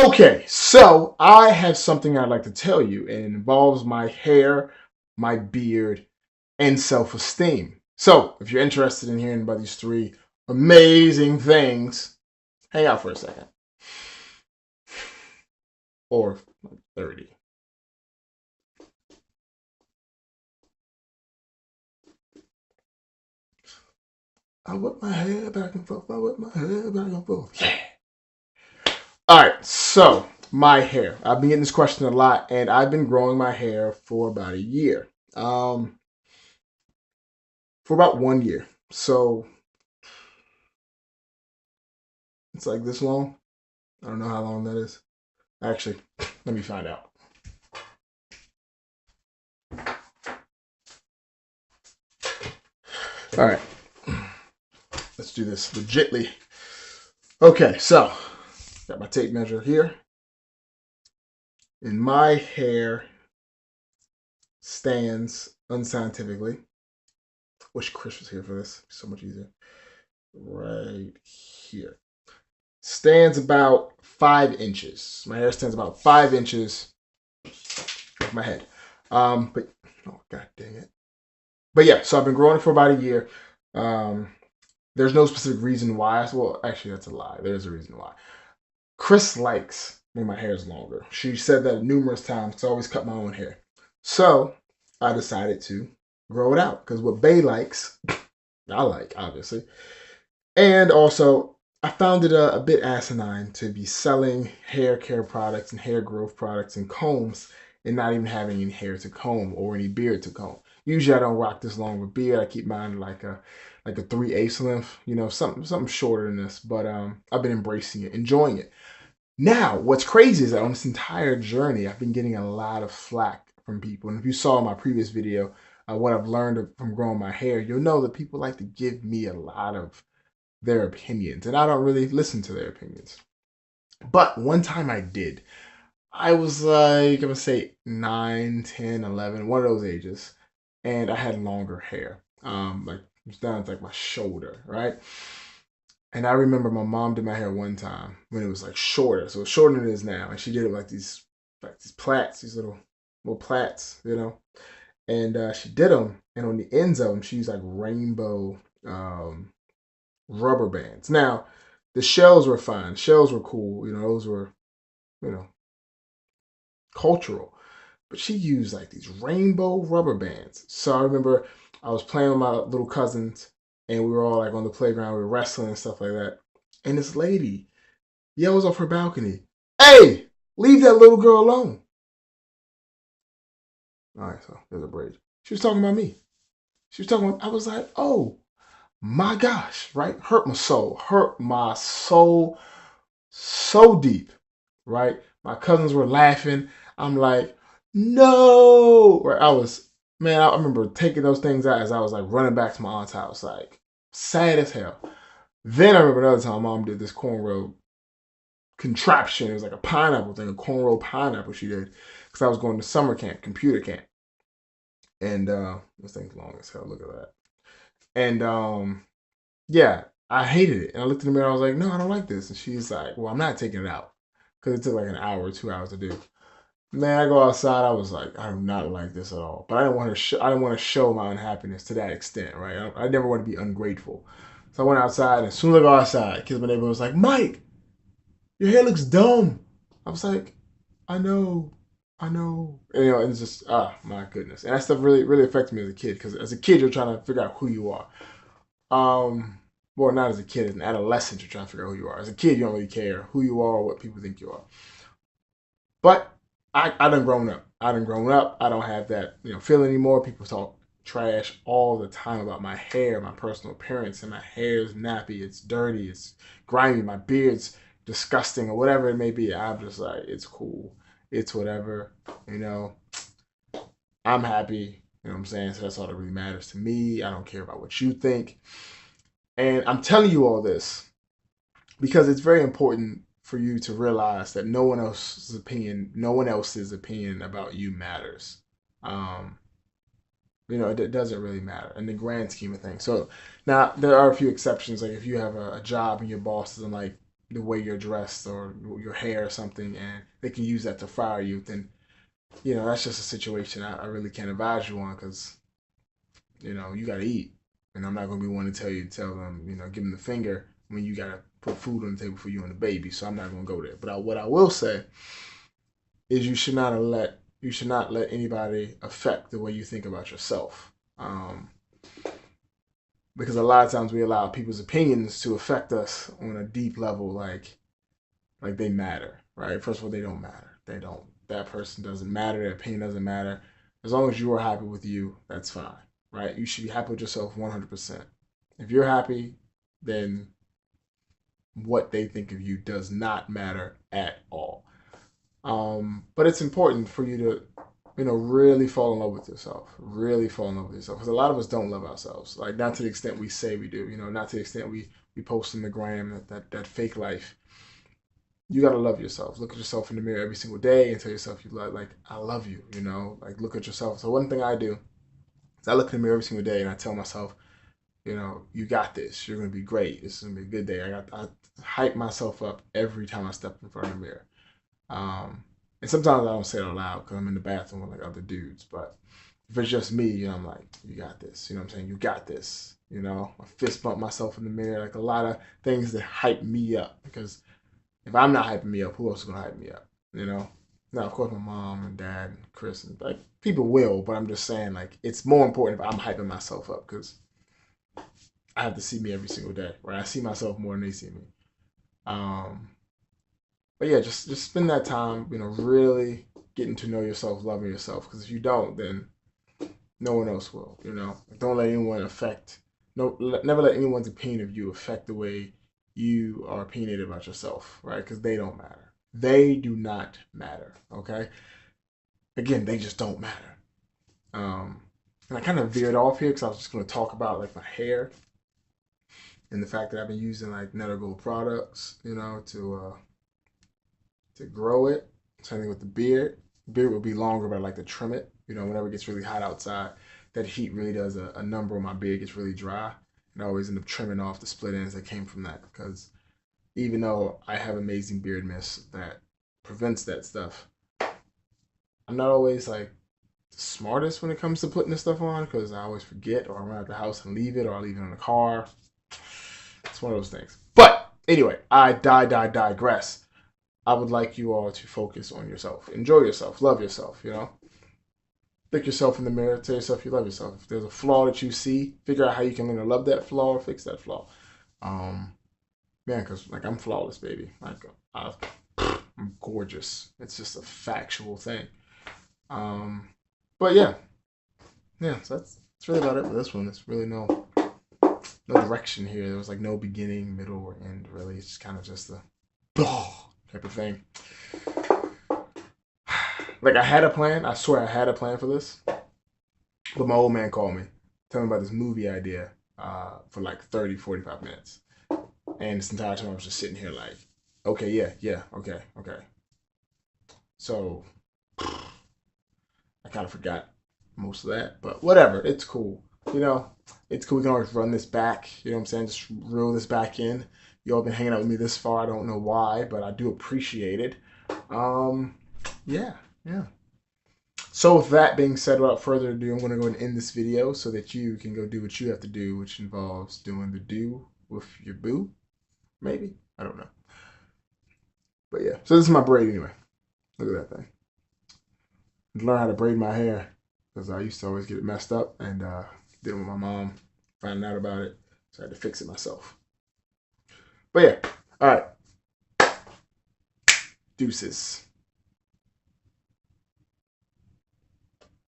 Okay, so I have something I'd like to tell you, and it involves my hair, my beard, and self esteem. So, if you're interested in hearing about these three amazing things, hang out for a second. Or 30. I whip my hair back and forth. I whip my hair back and forth. Yeah. All right, so my hair. I've been getting this question a lot, and I've been growing my hair for about a year. Um, for about 1 year. So it's like this long. I don't know how long that is. Actually, let me find out. All right, let's do this legitly. Okay, so got my tape measure here, and my hair stands unscientifically. Wish Chris was here for this. It'd be so much easier. Right here. Stands about 5 inches. My hair stands about 5 inches off my head. But oh god dang it. But yeah, so I've been growing it for about a year. Um, there's no specific reason why. Well, actually, that's a lie. There's a reason why. Chris likes when my hair is longer. She said that numerous times. So I always cut my own hair. So I decided to grow it out because what Bay likes, I like, obviously. And also, I found it a bit asinine to be selling hair care products and hair growth products and combs and not even having any hair to comb or any beard to comb. Usually, I don't rock this long with beard. I keep mine like a 3/8 length, something shorter than this. But I've been embracing it, enjoying it. Now, what's crazy is that on this entire journey, I've been getting a lot of flack from people. And if you saw my previous video, what I've learned from growing my hair, you'll know that people like to give me a lot of their opinions, and I don't really listen to their opinions. But one time I did. I was like, I'm gonna say 9, 10, 11, one of those ages, and I had longer hair. Like it was down to like my shoulder, right? And I remember my mom did my hair one time when it was like shorter, so it's shorter than it is now, and she did it like these plaits, these little plaits, And she did them, and on the ends of them, she used like rainbow rubber bands. Now, the shells were fine. Shells were cool. Those were, you know, cultural. But she used like these rainbow rubber bands. So I remember I was playing with my little cousins and we were all like on the playground, we were wrestling and stuff like that. And this lady yells off her balcony, "Hey, leave that little girl alone." All right, so there's a break. She was talking about me. I was like, oh my gosh, right? Hurt my soul so deep, right? My cousins were laughing. I'm like, no. Right? I remember taking those things out as I was like running back to my aunt's house, like sad as hell. Then I remember another time mom did this cornrow contraption. It was like a pineapple thing, a cornrow pineapple she did. Because I was going to summer camp, computer camp. And this thing's long as hell. Look at that. And yeah, I hated it. And I looked in the mirror. I was like, no, I don't like this. And she's like, well, I'm not taking it out because it took like an hour or 2 hours to do. Man, I go outside. I was like, I do not like this at all. But I didn't want to. I didn't want to show my unhappiness to that extent, right? I never want to be ungrateful. So I went outside. And as soon as I go outside, because my neighbor was like, Mike, your hair looks dumb. I was like, I know, I know. And, it's just, my goodness. And that stuff really, really affected me as a kid. Because as a kid, you're trying to figure out who you are. Um, well, not as a kid, as an adolescent, you're trying to figure out who you are. As a kid, you don't really care who you are or what people think you are. But I done grown up. I done grown up. I don't have that feel anymore. People talk trash all the time about my hair, my personal appearance, and my hair is nappy. It's dirty. It's grimy. My beard's disgusting, or whatever it may be. I'm just like, it's cool. It's whatever. You know, I'm happy. You know what I'm saying? So that's all that really matters to me. I don't care about what you think. And I'm telling you all this because it's very important for you to realize that no one else's opinion about you matters. Um, it doesn't really matter in the grand scheme of things. So now there are a few exceptions, like if you have a job and your boss doesn't like the way you're dressed or your hair or something, and they can use that to fire you, then that's just a situation I really can't advise you on, because you got to eat, and I'm not gonna be one to tell them, give them the finger when you gotta put food on the table for you and the baby. So I'm not gonna go there. But what I will say is you should not let anybody affect the way you think about yourself. Because a lot of times we allow people's opinions to affect us on a deep level, like they matter, right? First of all, they don't matter. They don't. That person doesn't matter. Their opinion doesn't matter. As long as you are happy with you, that's fine, right? You should be happy with yourself 100%. If you're happy, then what they think of you does not matter at all. But it's important for you to, really fall in love with yourself. Really fall in love with yourself. Because a lot of us don't love ourselves. Like, not to the extent we say we do. Not to the extent we post on the gram, that fake life. You got to love yourself. Look at yourself in the mirror every single day and tell yourself, I love you, Like, look at yourself. So one thing I do is I look in the mirror every single day and I tell myself, you got this. You're going to be great. This is going to be a good day. I hype myself up every time I step in front of the mirror. And sometimes I don't say it out loud because I'm in the bathroom with other dudes. But if it's just me, I'm like, you got this. You know what I'm saying? You got this. I fist bump myself in the mirror. Like, a lot of things that hype me up, because if I'm not hyping me up, who else is going to hype me up? Now, of course, my mom and dad and Chris, and people will, but I'm just saying, it's more important if I'm hyping myself up, because I have to see me every single day, right? I see myself more than they see me. But yeah, just spend that time, really getting to know yourself, loving yourself. Because if you don't, then no one else will. Don't let anyone never let anyone's opinion of you affect the way you are opinionated about yourself, right? Because they don't matter. They do not matter. Okay. Again, they just don't matter. And I kind of veered off here because I was just going to talk about my hair and the fact that I've been using Net2Go products, to grow it. Same thing with the beard. Beard will be longer, but I like to trim it. Whenever it gets really hot outside, that heat really does a number on my beard. It gets really dry. And I always end up trimming off the split ends that came from that, because even though I have amazing beard mist that prevents that stuff, I'm not always the smartest when it comes to putting this stuff on, because I always forget, or I run out the house and leave it, or I leave it in the car. It's one of those things. But anyway, I digress. I would like you all to focus on yourself. Enjoy yourself. Love yourself, Look yourself in the mirror. Tell yourself you love yourself. If there's a flaw that you see, figure out how you can learn to love that flaw or fix that flaw. Man, because I'm flawless, baby. I'm gorgeous. It's just a factual thing. But yeah. So that's really about it for this one. It's really no direction here. There was no beginning, middle, or end, really. It's kind of just a type of thing. I had a plan. I swear I had a plan for this. But my old man called me, telling me about this movie idea for 30, 45 minutes. And this entire time I was just sitting here okay, yeah, okay. So I kind of forgot most of that. But whatever, it's cool. It's cool. We can always run this back. You know what I'm saying? Just reel this back in. You all been hanging out with me this far. I don't know why, but I do appreciate it. Yeah. So with that being said, without further ado, I'm going to go and end this video so that you can go do what you have to do, which involves doing the do with your boo. Maybe. I don't know. But yeah. So this is my braid anyway. Look at that thing. I learned how to braid my hair because I used to always get it messed up, and did it with my mom, finding out about it. So I had to fix it myself. But yeah. All right. Deuces.